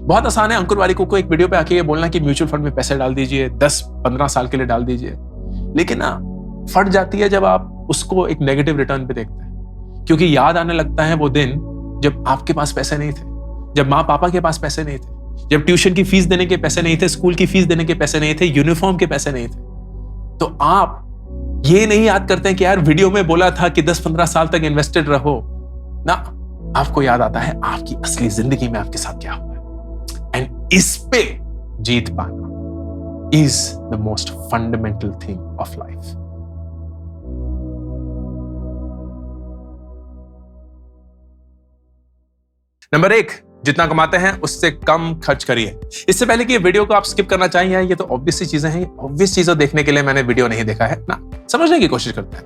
बहुत आसान है अंकुर वारिको को एक वीडियो पे आके ये बोलना कि म्यूचुअल फंड में पैसे डाल दीजिए, 10-15 साल के लिए डाल दीजिए, लेकिन ना फट जाती है जब आप उसको एक नेगेटिव रिटर्न पे देखते हैं, क्योंकि याद आने लगता है वो दिन जब आपके पास पैसे नहीं थे, जब माँ पापा के पास पैसे नहीं थे, जब ट्यूशन की फीस देने के पैसे नहीं थे, स्कूल की फीस देने के पैसे नहीं थे, यूनिफॉर्म के पैसे नहीं थे। तो आप ये नहीं याद करते हैं कि यार वीडियो में बोला था कि 10-15 साल तक इन्वेस्टेड रहो ना, आपको याद आता है आपकी असली जिंदगी में आपके साथ क्या हुआ है। एंड इस पे जीत पाना is the most fundamental thing of life. Number 1, जितना कमाते हैं उससे कम खर्च करिए। इससे पहले कि ये वीडियो को आप स्किप करना चाहिए, ये तो ऑब्वियस सी चीजें हैं, ऑब्वियस चीजें देखने के लिए मैंने वीडियो नहीं देखा है ना, समझने की कोशिश करते हैं।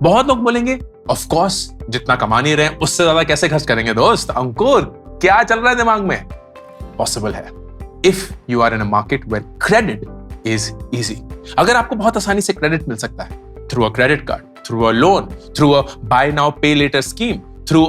बहुत लोग बोलेंगे ऑफ कोर्स जितना कमा नहीं रहे हैं उससे ज्यादा कैसे खर्च करेंगे दोस्त, अंकुर क्या चल रहा है दिमाग में? पॉसिबल है if you are in a market where credit is easy. अगर आपको बहुत आसानी से क्रेडिट मिल सकता है through a credit card, through a loan, through a buy now pay later scheme, through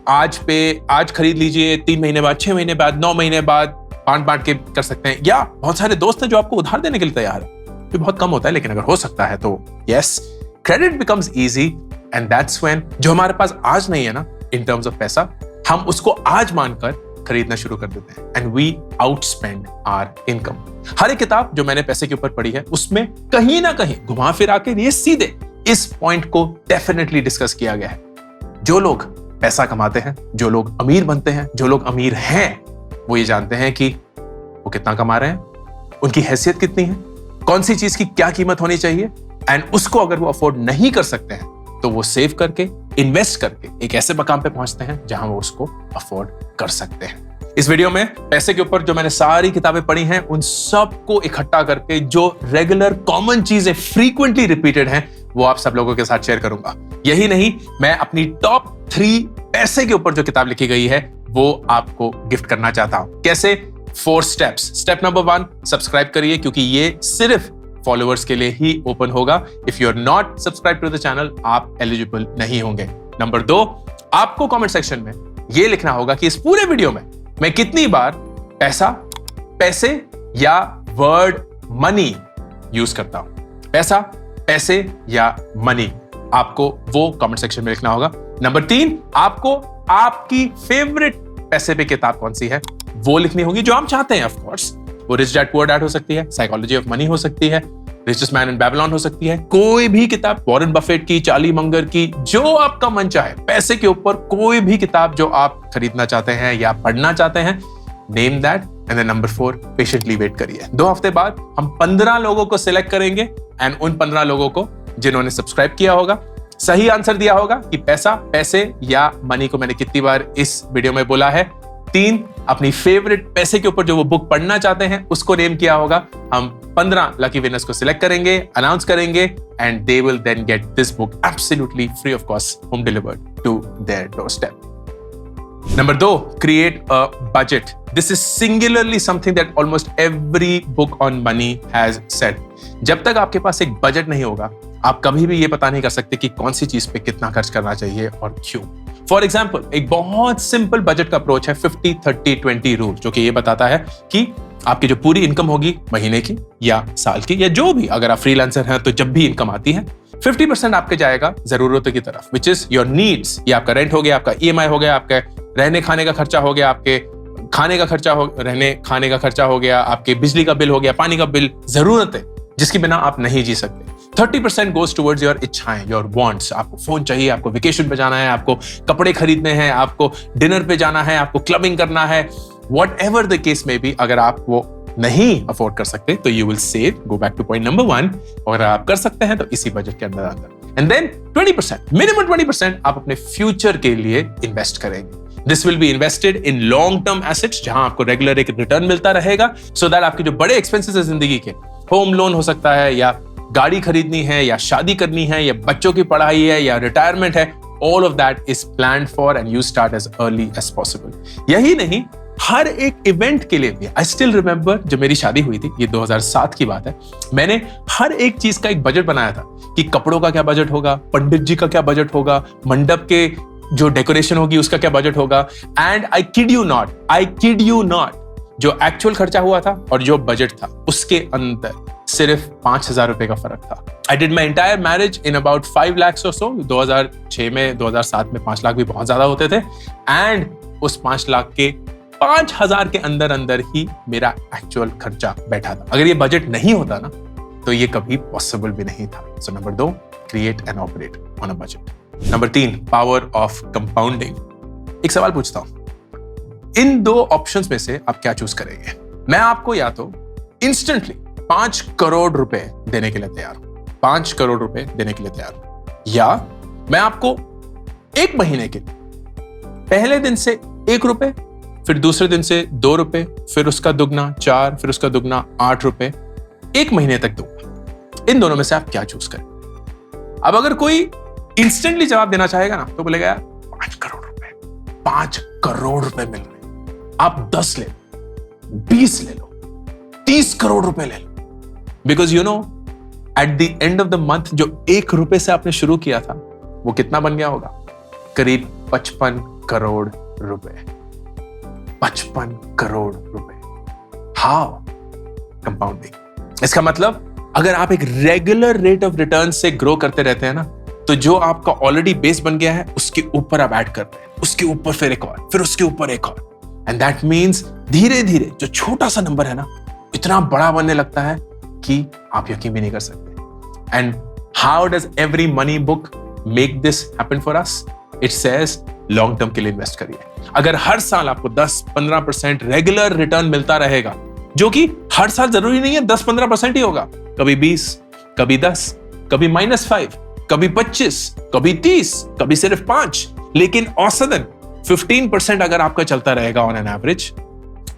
आज खरीद लीजिए, 3 महीने बाद, 6 महीने बाद, 9 महीने बाद बांट के कर सकते हैं, या बहुत सारे दोस्त हैं जो आपको उधार देने के लिए तैयार है, जो बहुत कम होता है लेकिन अगर हो सकता है तो yes, credit becomes easy and that's when जो हमारे पास आज नहीं है ना इन टर्म्स ऑफ पैसा, हम उसको आज मानकर खरीदना शुरू कर देते हैं एंड वी आउटस्पेंड आवर इनकम। हर एक किताब जो मैंने पैसे के ऊपर पढ़ी है उसमें कहीं ना कहीं घुमा फिरा के ये सीधे इस पॉइंट को डेफिनेटली डिस्कस किया गया है। जो लोग पैसा कमाते हैं, जो लोग अमीर बनते हैं, जो लोग अमीर हैं, वो ये जानते हैं कि वो कितना कमा रहे हैं, उनकी हैसियत कितनी है, कौन सी चीज की क्या कीमत होनी चाहिए, एंड उसको अगर वो अफोर्ड नहीं कर सकते हैं तो वो सेव करके, इन्वेस्ट करके एक ऐसे मकाम पे पहुंचते हैं जहां वो उसको अफोर्ड कर सकते हैं। इस वीडियो में पैसे के ऊपर जो मैंने सारी किताबें पढ़ी हैं उन सबको इकट्ठा करके जो रेगुलर कॉमन चीजें फ्रीक्वेंटली रिपीटेड हैं वो आप सब लोगों के साथ शेयर करूंगा। यही नहीं, मैं अपनी टॉप 3 पैसे के ऊपर जो किताब लिखी गई है वो आपको गिफ्ट करना चाहता हूं। कैसे? 4 स्टेप्स। स्टेप नंबर 1, सब्सक्राइब करिए क्योंकि ये सिर्फ फॉलोअर्स के लिए ही ओपन होगा। If you are not subscribe to the channel, आप एलिजिबल नहीं होंगे। नंबर 2, आपको कमेंट सेक्शन में ये लिखना होगा कि इस पूरे वीडियो में मैं कितनी बार पैसा, पैसे या वर्ड मनी यूज करता हूं। पैसा, पैसे या मनी, आपको वो कमेंट सेक्शन में लिखना होगा। नंबर 3, आपको आपकी फेवरेट पैसे पे किताब कौन सी है वो लिखनी होगी, जो आप चाहते हैं। ऑफ कोर्स वो रिच डैड पुअर डैड हो सकती है, साइकोलॉजी ऑफ मनी हो सकती है, रिचेस्ट मैन इन बैबिलोन हो सकती है, कोई भी किताब, वॉरेन बफेट की, चार्ली मंगर की, जो आपका मन चाहे पैसे के ऊपर कोई भी किताब जो आप खरीदना चाहते हैं या पढ़ना चाहते हैं, name that and then number 4, patiently wait करिए। 2 हफ्ते बाद हम 15 लोगों को सिलेक्ट करेंगे एंड उन 15 लोगों को जिन्होंने सब्सक्राइब किया होगा, सही आंसर दिया होगा कि पैसा, पैसे या मनी को मैंने कितनी बार इस वीडियो में बोला है। 3, अपनी फेवरेट पैसे के ऊपर जो वो बुक पढ़ना चाहते हैं उसको नेम किया होगा। हम 15 लकी विनर्स को सिलेक्ट करेंगे, अनाउंस करेंगे and they will then get this book absolutely free of cost, home delivered to their doorstep. Number 2, create a budget. This is singularly something that almost every book on money has said. जब तक आपके पास एक budget नहीं होगा, आप कभी भी ये पता नहीं कर सकते कि कौन सी चीज पे कितना खर्च करना चाहिए और क्यों। फॉर एग्जाम्पल, एक बहुत सिंपल बजट का अप्रोच है 50-30-20 रूल, जो कि ये बताता है कि आपकी जो पूरी इनकम होगी महीने की या साल की या जो भी, अगर आप फ्रीलांसर हैं तो जब भी इनकम आती है 50% आपके जाएगा जरूरतों की तरफ, विच इज योर नीड्स। ये आपका रेंट हो गया, आपका EMI हो गया, आपका रहने खाने का खर्चा हो गया, आपके खाने का खर्चा हो, रहने खाने का खर्चा हो गया, आपके बिजली का बिल हो गया, पानी का बिल, जरूरतें जिसके बिना आप नहीं जी सकते। 30% गोज टुवर्ड्स योर इच्छाएं, योर वांट्स। आपको फोन चाहिए, आपको वेकेशन पे जाना है, आपको कपड़े खरीदने हैं, आपको डिनर पे जाना है, आपको क्लबिंग करना है, व्हाटएवर द केस में भी, अगर आप वो नहीं अफोर्ड कर सकते तो you will save, go back two point number 1, और आप कर सकते हैं तो इसी बजट के अंदर एंड देन 20%, मिनिमम 20% आप अपने फ्यूचर के लिए इन्वेस्ट करेंगे। This will be invested in long term assets, जहां आपको रेगुलर एक रिटर्न मिलता रहेगा, सो दैट आपके जो बड़े एक्सपेंसेस है जिंदगी के, होम लोन हो सकता है, या गाड़ी खरीदनी है, या शादी करनी है, या बच्चों की पढ़ाई है, या रिटायरमेंट है, all of that is planned for and you start as early as possible. यही नहीं, हर एक इवेंट के लिए भी, I still remember जब मेरी शादी हुई थी, ये 2007 की बात है, मैंने हर एक चीज का एक बजट बनाया था कि कपड़ों का क्या बजट होगा, पंडित जी का क्या बजट होगा, मंडप के जो डेकोरेशन होगी उसका क्या बजट होगा, and I kid you not, जो एक्चुअल खर्चा हुआ था और जो बजट था उसके अंदर सिर्फ 5,000 रुपए का फर्क था। I did my entire marriage in about 5 lakhs और सो। 2006 में 2007 में 5 लाख भी बहुत ज्यादा होते थे, एंड उस 5 लाख के 5,000 के अंदर अंदर ही मेरा एक्चुअल खर्चा बैठा था। अगर ये बजट नहीं होता ना तो ये कभी पॉसिबल भी नहीं था। So number 2, create and operate on a budget. Number 3, power of compounding. एक सवाल पूछता हूं, इन 2 ऑप्शंस में से आप क्या चूज करेंगे? मैं आपको या तो इंस्टेंटली 5 करोड़ रुपए देने के लिए तैयार हूं, 5 करोड़ रुपए देने के लिए तैयार हूं, या मैं आपको 1 महीने के लिए पहले दिन से 1 रुपए, फिर दूसरे दिन से 2 रुपए, फिर उसका दुगना 4, फिर उसका दुगना 8 रुपए 1 महीने तक दूंगा। इन दोनों में से आप क्या चूज करें? अब अगर कोई इंस्टेंटली जवाब देना चाहेगा ना तो बोलेगा 5 करोड़ रुपए, 5 करोड़ रुपए मिल रहे, आप 10 ले लो, 20 ले लो, 30 करोड़ रुपए ले लो। Because you know at the end of the month जो 1 रुपए से आपने शुरू किया था वो कितना बन गया होगा? करीब 55 करोड़ रुपए। 55 करोड़ रुपए। हाउ? कंपाउंडिंग। इसका मतलब अगर आप एक रेगुलर रेट ऑफ रिटर्न से ग्रो करते रहते हैं ना, तो जो आपका ऑलरेडी बेस बन गया है उसके ऊपर आप ऐड कर रहे हैं, उसके ऊपर फिर एक और, फिर उसके ऊपर एक और, एंड दैट मीन्स धीरे धीरे जो छोटा सा नंबर है ना इतना बड़ा बनने लगता है कि आप यकीन भी नहीं कर सकते। And how does every money book make this happen for us? It says long term के लिए इन्वेस्ट करिए। अगर हर साल आपको 10-15% रेगुलर रिटर्न मिलता रहेगा, जो कि हर साल जरूरी नहीं है 10-15% ही होगा, कभी 20, कभी 10, कभी -5, कभी 25, कभी 30, कभी सिर्फ 5, लेकिन औसतन 15% अगर आपका चलता रहेगा on an average,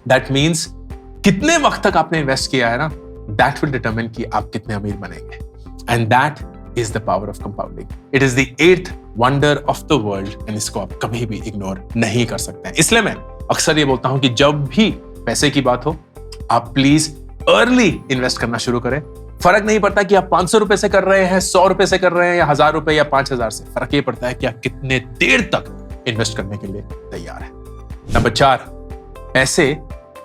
that means कितने वक्त तक आपने इन्वेस्ट किया है ना, दैट विल डिटरमिन कि आप कितने अमीर बनेंगे। And that is the power of compounding. It is the 8th wonder of the world, and इसको आप कभी भी इग्नोर नहीं कर सकते हैं। इसलिए मैं अक्सर ये बोलता हूं कि जब भी पैसे की बात हो आप प्लीज अर्ली इन्वेस्ट करना शुरू करें। फर्क नहीं पड़ता कि आप 500 रुपए से कर रहे हैं, 100 रुपए से कर रहे हैं, या 1000 रुपए या 5000 से। फर्क ये पड़ता है कि आप कितने देर तक इन्वेस्ट करने के लिए तैयार हैं। नंबर 4, पैसे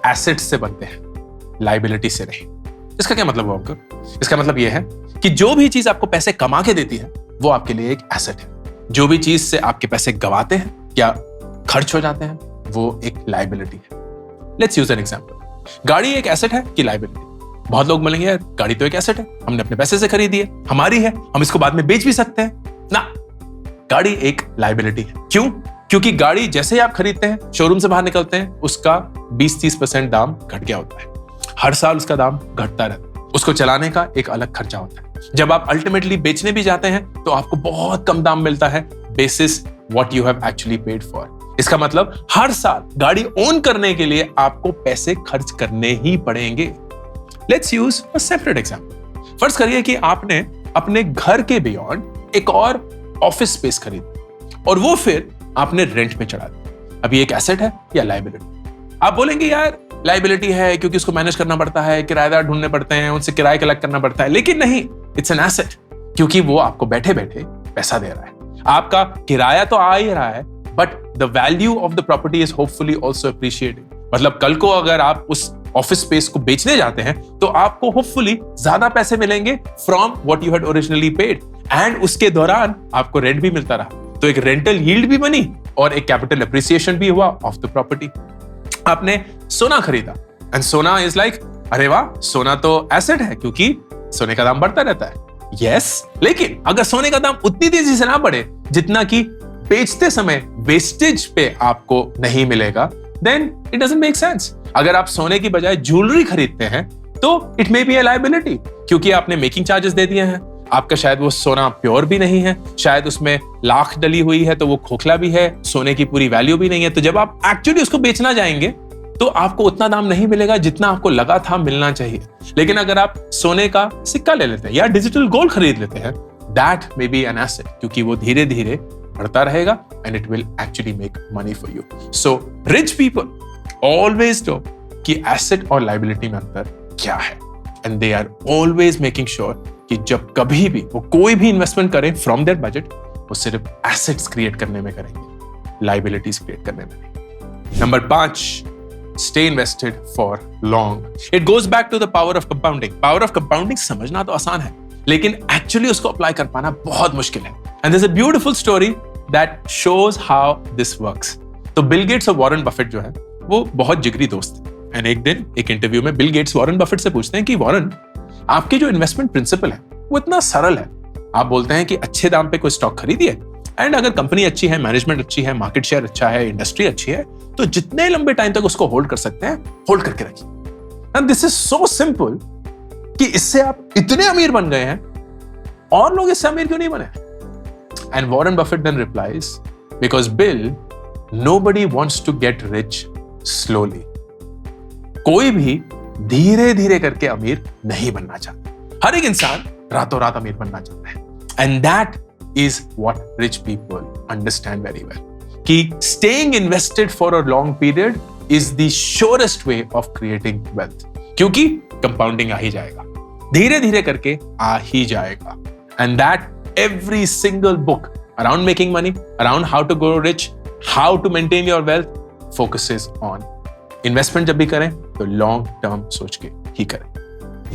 एसेट से बनते हैं, लायबिलिटी से नहीं। इसका क्या मतलब हुआ आपको? इसका मतलब यह है कि जो भी चीज आपको पैसे कमा के देती है वो आपके लिए एक एसेट है। जो भी चीज से आपके पैसे गवाते हैं या खर्च हो जाते हैं वो एक लायबिलिटी है। Let's use an example. गाड़ी एक एसेट है कि लायबिलिटी? बहुत लोग बोलेंगे यार गाड़ी तो एक एसेट है, हमने अपने पैसे से खरीदी है, हमारी है, हम इसको बाद में बेच भी सकते हैं। ना, गाड़ी एक लायबिलिटी है। क्यों? क्योंकि गाड़ी जैसे ही आप खरीदते हैं, शोरूम से बाहर निकलते हैं, उसका 20-30% दाम घट गया होता है। हर साल उसका दाम घटता रहता है। उसको चलाने का एक अलग खर्चा होता है। जब आप अल्टीमेटली बेचने भी जाते हैं तो आपको बहुत कम दाम मिलता है basis what you have actually paid for. इसका मतलब हर साल गाड़ी ओन करने के लिए आपको पैसे खर्च करने ही पड़ेंगे। Let's use a separate example. फर्ज करिए कि आपने अपने घर के बियॉन्ड एक और ऑफिस स्पेस खरीदी और वो फिर आपने रेंट पे चढ़ा दिया। अभी एक एसेट है या लायबिलिटी? आप बोलेंगे यार लायबिलिटी है क्योंकि उसको मैनेज करना पड़ता है, किराएदार ढूंढने पड़ते हैं, उनसे किराए कलेक्ट करना पड़ता है। लेकिन नहीं, इट्स एन एसेट, क्योंकि वो आपको बैठे बैठे पैसा दे रहा है। आपका किराया तो आ ही रहा है, but the value of the property is hopefully also appreciated. मतलब कल को अगर आप उस ऑफिस स्पेस को बेचने जाते हैं तो आपको होपफुली ज्यादा पैसे मिलेंगे from what you had originally paid, and उसके दौरान आपको रेंट भी मिलता रहा। तो एक रेंटल यील्ड भी बनी और एक कैपिटल अप्रिसिएशन भी हुआ ऑफ द प्रॉपर्टी। आपने सोना खरीदा एंड सोना इज लाइक, अरे वाह, सोना तो एसेट है क्योंकि सोने का दाम बढ़ता रहता है। यस, लेकिन अगर सोने का दाम उतनी तेजी से ना बढ़े जितना कि बेचते समय वेस्टेज पे आपको नहीं मिलेगा, then it doesn't make sense. अगर आप सोने की बजाय ज्वेलरी खरीदते हैं तो it may be a liability, क्योंकि आपने मेकिंग चार्जेस दे दिए हैं। आपका शायद वो सोना प्योर भी नहीं है, शायद उसमें लाख डली हुई है तो वो खोखला भी है, सोने की पूरी वैल्यू भी नहीं है। तो जब आप एक्चुअली उसको बेचना जाएंगे तो आपको उतना दाम नहीं मिलेगा जितना आपको लगा था मिलना चाहिए। लेकिन अगर आप सोने का सिक्का ले लेते हैं या डिजिटल गोल्ड खरीद लेते हैं, that may be an asset, क्योंकि वो धीरे धीरे बढ़ता रहेगा and it will actually make money for you. So rich people always know कि एसेट और लायबिलिटी में अंतर क्या है, and they are always making sure कि जब कभी भी वो कोई भी इन्वेस्टमेंट करें फ्रॉम देयर बजट, वो सिर्फ एसेट्स क्रिएट करने में करेंगे, लायबिलिटीज क्रिएट करने में नहीं। Number 5, stay invested for long. It goes back to the power of compounding. Power of compounding समझना तो आसान है, लेकिन actually उसको apply कर पाना बहुत मुश्किल है. And there's a beautiful story that shows how this works. तो बिल गेट्स और वॉरेन बफेट जो है वो बहुत जिगरी दोस्त हैं. एंड एक दिन एक इंटरव्यू में बिल गेट्स वॉरेन बफेट से पूछते हैं कि वॉरेन, आपकी जो इन्वेस्टमेंट प्रिंसिपल है वो इतना सरल है. आप बोलते हैं कि अच्छे दाम पे कोई स्टॉक खरीदिए, एंड अगर कंपनी अच्छी है, मैनेजमेंट अच्छी है, मार्केट शेयर अच्छा है, इंडस्ट्री अच्छी है, तो जितने लंबे टाइम तक उसको होल्ड कर सकते हैं होल्ड करके रखिए. And this is so simple कि इससे आप इतने अमीर बन गए हैं, और लोग इससे अमीर क्यों नहीं बने? And Warren Buffett then replies, because Bill, nobody wants to get rich slowly. कोई भी धीरे धीरे करके अमीर नहीं बनना चाहता. हर एक इंसान रातों रात अमीर बनना चाहता है. And that is what rich people understand very well. कि staying invested for a long period is the surest way of creating wealth. क्योंकि compounding आ ही जाएगा, धीरे धीरे करके आ ही जाएगा. And that every single book around making money, around how to grow rich, how to maintain your wealth focuses on investment. जब भी करें तो long term सोच के ही करें.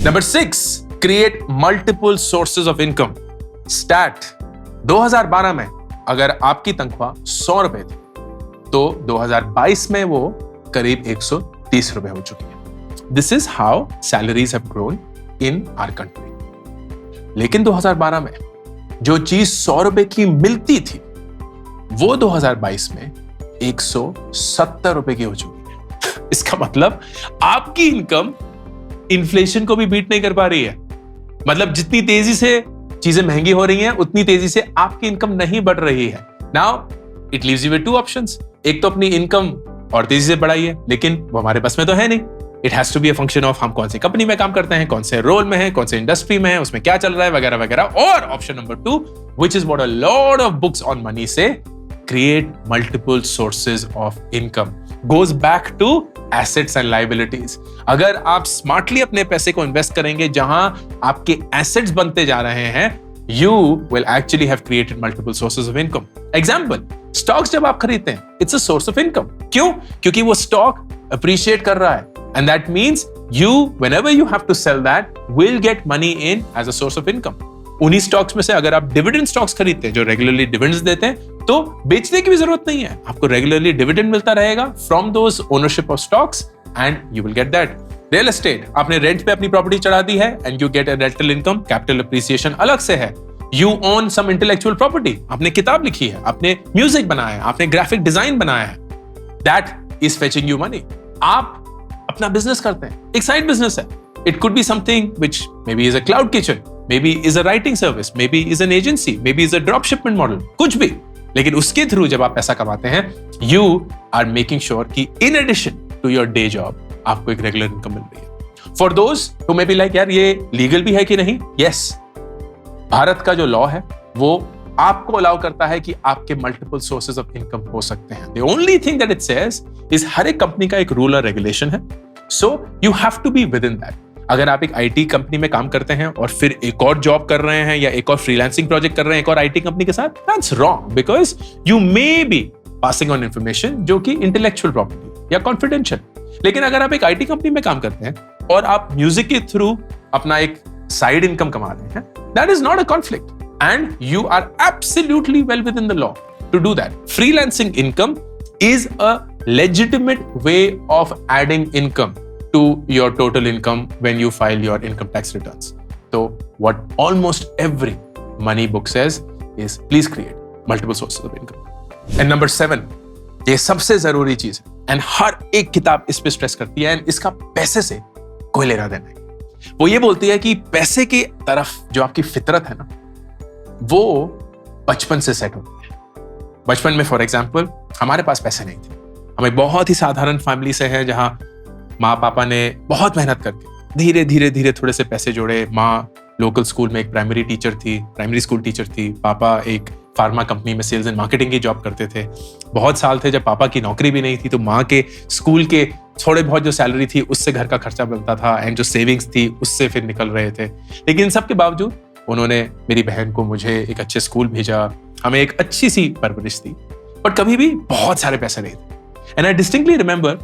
Number 6, create multiple sources of income. Stat 2012 में अगर आपकी तनख्वाह 100 रुपए थी, तो 2022 में वो करीब 130 रुपए हो चुकी है. This is how salaries have grown in our country. लेकिन 2012 में जो चीज 100 रुपए की मिलती थी, वो 2022 में 170 रुपए की हो चुकी है. इसका मतलब आपकी इनकम इन्फ्लेशन को भी बीट नहीं कर पा रही है. मतलब जितनी तेजी से चीजें महंगी हो रही हैं, उतनी तेजी से आपकी इनकम नहीं बढ़ रही है. Now it leaves you with two options. एक तो अपनी इनकम और तेजी से बढ़ाइए, लेकिन वो हमारे बस में तो है नहीं. It has to be a function of हम कौन सी कंपनी में काम करते हैं, कौन से रोल में है, कौन से इंडस्ट्री में है, उसमें क्या चल रहा है, वगैरह वगैरह. और option number 2, which is what a lot of books on money से, create multiple sources of income. Goes back to assets and liabilities. अगर आप स्मार्टली अपने पैसे को इन्वेस्ट करेंगे जहां आपके एसेट्स बनते जा रहे हैं, you will actually have created multiple sources of income. Example, stocks जब आप खरीदते हैं, it's a source of income. क्यों? क्योंकि वो stock appreciate कर रहा है, and that means you, whenever you have to sell that, will get money in as a source of income. उन्हीं स्टॉक्स में से अगर आप डिविडेंड स्टॉक्स खरीदते हैं जो रेगुलरली डिविडेंड्स देते हैं, तो बेचने की भी जरूरत नहीं है. आपको रेगुलरली डिविडेंड मिलता रहेगा from those ownership of stocks, and you will get that. Real estate, आपने रेंट पे अपनी प्रॉपर्टी चढ़ा दी है, and you get a rental income. Capital appreciation अलग से है. You own some intellectual property, आपने किताब लिखी है, आपने म्यूजिक बनाया है, आपने ग्राफिक डिजाइन बनाया है, that is fetching you money. आप अपना बिजनेस करते हैं, एक साइड बिजनेस है. It could be something which may be is a cloud kitchen, maybe is a writing service, maybe is an agency, maybe is a drop shipment model, कुछ भी. लेकिन उसके थ्रू जब आप पैसा कमाते हैं, you are making sure कि in addition to your day job आपको एक रेगुलर इनकम मिल रही है. For those who may be like, यार ये लीगल भी है कि नहीं? Yes, भारत का जो लॉ है वो आपको अलाउ करता है कि आपके मल्टीपल सोर्सेज ऑफ इनकम हो सकते हैं. The only thing that it says is हर एक कंपनी का एक रूल और रेगुलेशन है, so you have to be within that. अगर आप एक आईटी कंपनी में काम करते हैं और फिर एक और जॉब कर रहे हैं या एक और फ्रीलांसिंग प्रोजेक्ट कर रहे हैं एक और आईटी कंपनी के साथ, that's wrong, because you may be passing on information जो कि इंटेलेक्चुअल प्रॉपर्टी या कॉन्फिडेंशियल. लेकिन अगर आप एक आईटी कंपनी में काम करते हैं और आप म्यूजिक के थ्रू अपना एक साइड इनकम कमा रहे हैं, that is not a conflict, and you are absolutely well within the law to do that. Freelancing income is a legitimate way of adding income to your total income when you file your income tax returns. So what almost every money book says is please create multiple sources of income. And number 7, ये सबसे जरूरी चीज है, and हर एक किताब इस पे stress करती है, एंड इसका पैसे से कोई लेना देना नहीं. वो ये बोलती है कि पैसे की तरफ जो आपकी फितरत है ना, वो बचपन से सेट होती है. बचपन में फॉर एग्जाम्पल हमारे पास पैसे नहीं थे. हम एक बहुत ही साधारण फैमिली से हैं जहां माँ पापा ने बहुत मेहनत करके धीरे धीरे धीरे थोड़े से पैसे जोड़े. माँ लोकल स्कूल में एक प्राइमरी स्कूल टीचर थी. पापा एक फार्मा कंपनी में सेल्स एंड मार्केटिंग की जॉब करते थे. बहुत साल थे जब पापा की नौकरी भी नहीं थी, तो माँ के स्कूल के थोड़े बहुत जो सैलरी थी उससे घर का खर्चा बनता था, एंड जो सेविंग्स थी उससे फिर निकल रहे थे. लेकिन सबके बावजूद उन्होंने मेरी बहन को, मुझे एक अच्छे स्कूल भेजा, हमें एक अच्छी सी परवरिश दी, बट कभी भी बहुत सारे पैसे नहीं थे. एंड आई डिस्टिंक्टली रिमेंबर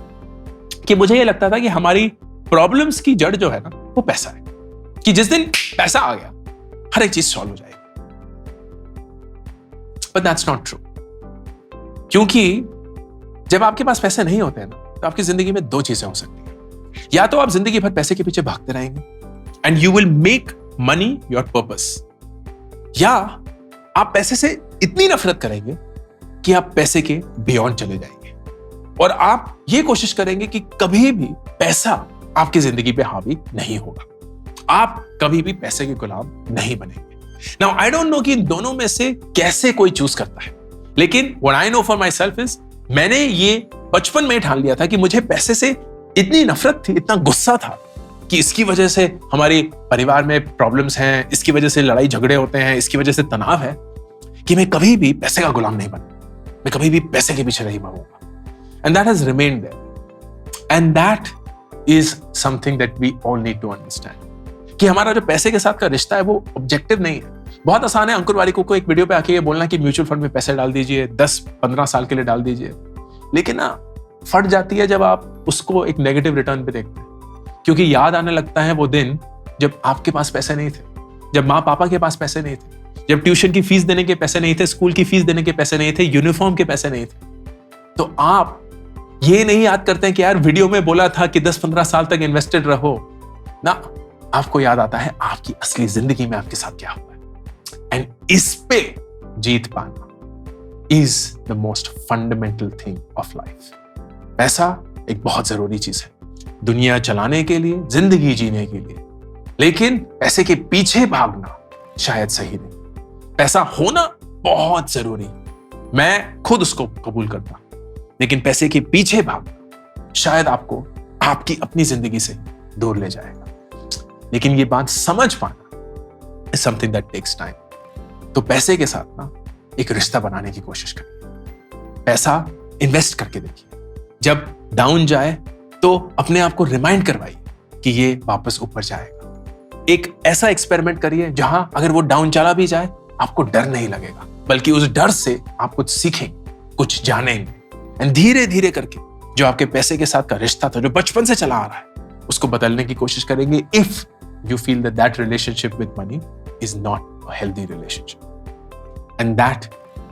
कि मुझे ये लगता था कि हमारी प्रॉब्लम्स की जड़ जो है ना वो पैसा है, कि जिस दिन पैसा आ गया हर एक चीज सॉल्व हो जाएगी। बट दैट्स नॉट ट्रू, क्योंकि जब आपके पास पैसे नहीं होते हैं ना तो आपकी जिंदगी में दो चीजें हो सकती हैं। या तो आप जिंदगी भर पैसे के पीछे भागते रहेंगे and you will make money your purpose, या आप पैसे से इतनी नफरत करेंगे कि आप पैसे के बियॉन्ड चले जाएंगे और आप ये कोशिश करेंगे कि कभी भी पैसा आपकी जिंदगी पे हावी नहीं होगा, आप कभी भी पैसे के गुलाम नहीं बनेंगे। नाउ आई डोंट नो कि इन दोनों में से कैसे कोई चूज करता है, लेकिन what I know for my self is, मैंने ये बचपन में ठान लिया था कि मुझे पैसे से इतनी नफरत थी, इतना गुस्सा था कि इसकी वजह से हमारे परिवार में प्रॉब्लम्स हैं, इसकी वजह से लड़ाई झगड़े होते हैं, इसकी वजह से तनाव है, कि मैं कभी भी पैसे का गुलाम नहीं बनूंगा, मैं कभी भी पैसे के पीछे नहीं भागूंगा। And that has remained there, and that is something that we all need to understand, कि हमारा जो पैसे के साथ का रिश्ता है वो ऑब्जेक्टिव नहीं है। बहुत आसान है अंकुर वारिको को एक वीडियो पे आके ये बोलना कि म्यूचुअल फंड में पैसे डाल दीजिए, 10-15 साल के लिए डाल दीजिए, लेकिन ना फट जाती है जब आप उसको एक नेगेटिव रिटर्न पे देखते हैं, क्योंकि याद आने लगता है वो दिन जब आपके पास पैसे नहीं थे, जब माँ पापा के पास पैसे नहीं थे, जब ट्यूशन की फीस देने के पैसे नहीं थे, स्कूल की फीस देने के पैसे नहीं थे, यूनिफॉर्म के पैसे नहीं थे। तो आप ये नहीं याद करते हैं कि यार वीडियो में बोला था कि 10-15 साल तक इन्वेस्टेड रहो ना, आपको याद आता है आपकी असली जिंदगी में आपके साथ क्या हुआ है। एंड इस पे जीत पाना is the most fundamental thing of life. पैसा एक बहुत जरूरी चीज है दुनिया चलाने के लिए, जिंदगी जीने के लिए, लेकिन पैसे के पीछे भागना शायद सही नहीं। पैसा होना बहुत जरूरी है, मैं खुद उसको कबूल करता, लेकिन पैसे के पीछे भागना शायद आपको आपकी अपनी जिंदगी से दूर ले जाएगा। लेकिन ये बात समझ पाना is something that takes time. तो पैसे के साथ ना एक रिश्ता बनाने की कोशिश करिए, पैसा इन्वेस्ट करके देखिए, जब डाउन जाए तो अपने आप को रिमाइंड करवाइए कि ये वापस ऊपर जाएगा। एक ऐसा एक्सपेरिमेंट करिए जहां अगर वो डाउन चला भी जाए आपको डर नहीं लगेगा, बल्कि उस डर से आप कुछ सीखेंगे, कुछ जानेंगे, एंड धीरे धीरे करके जो आपके पैसे के साथ का रिश्ता था जो बचपन से चला आ रहा है उसको बदलने की कोशिश करेंगे, if you feel that that relationship with money is not a healthy relationship. And that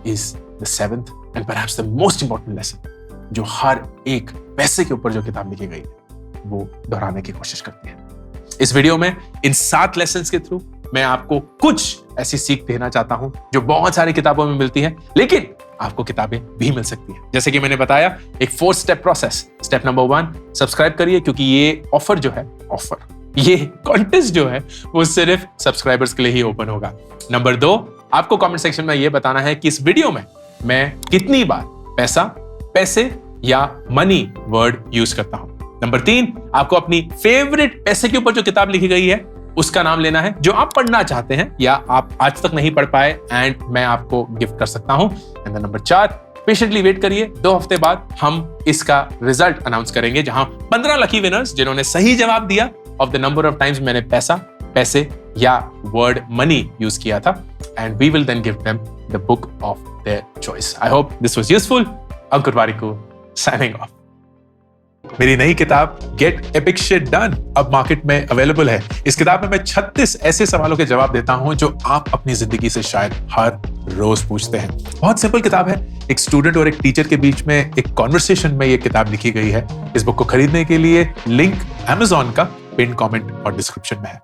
is the seventh and perhaps the most important lesson जो हर एक पैसे के ऊपर जो किताब लिखी गई है वो दोहराने की कोशिश करती है। इस वीडियो में इन 7 लेसन्स के थ्रू मैं आपको कुछ ऐसी सीख देना चाहता हूं जो बहुत सारी किताबों में मिलती है, लेकिन आपको किताबें भी मिल सकती है। जैसे कि मैंने बताया, एक 4 step process. Step number 1, subscribe करिए, क्योंकि ये ऑफर जो है, ये कॉन्टेस्ट जो है वो सिर्फ सब्सक्राइबर्स के लिए ही ओपन होगा। नंबर 2, आपको कमेंट सेक्शन में ये बताना है कि इस वीडियो में मैं कितनी बार पैसा, पैसे या मनी वर्ड यूज करता हूं। नंबर 3, आपको अपनी फेवरेट पैसे के ऊपर जो किताब लिखी गई है उसका नाम लेना है जो आप पढ़ना चाहते हैं या आप आज तक नहीं पढ़ पाए एंड मैं आपको गिफ्ट कर सकता हूं। एंड नंबर 4, पेशेंटली वेट करिए, 2 हफ्ते बाद हम इसका रिजल्ट अनाउंस करेंगे, जहां 15 लकी विनर्स जिन्होंने सही जवाब दिया of the number of times मैंने पैसा, पैसे या word money यूज किया था, and we will then give them the book of their choice. I hope this was useful. Ankur Warikoo signing off. मेरी नई किताब Get Epic Shit Done अब मार्केट में अवेलेबल है। इस किताब में मैं 36 ऐसे सवालों के जवाब देता हूं जो आप अपनी जिंदगी से शायद हर रोज पूछते हैं। बहुत सिंपल किताब है, एक स्टूडेंट और एक टीचर के बीच में एक कॉन्वर्सेशन में ये किताब लिखी गई है। इस बुक को खरीदने के लिए लिंक Amazon का पिन कमेंट और डिस्क्रिप्शन में है।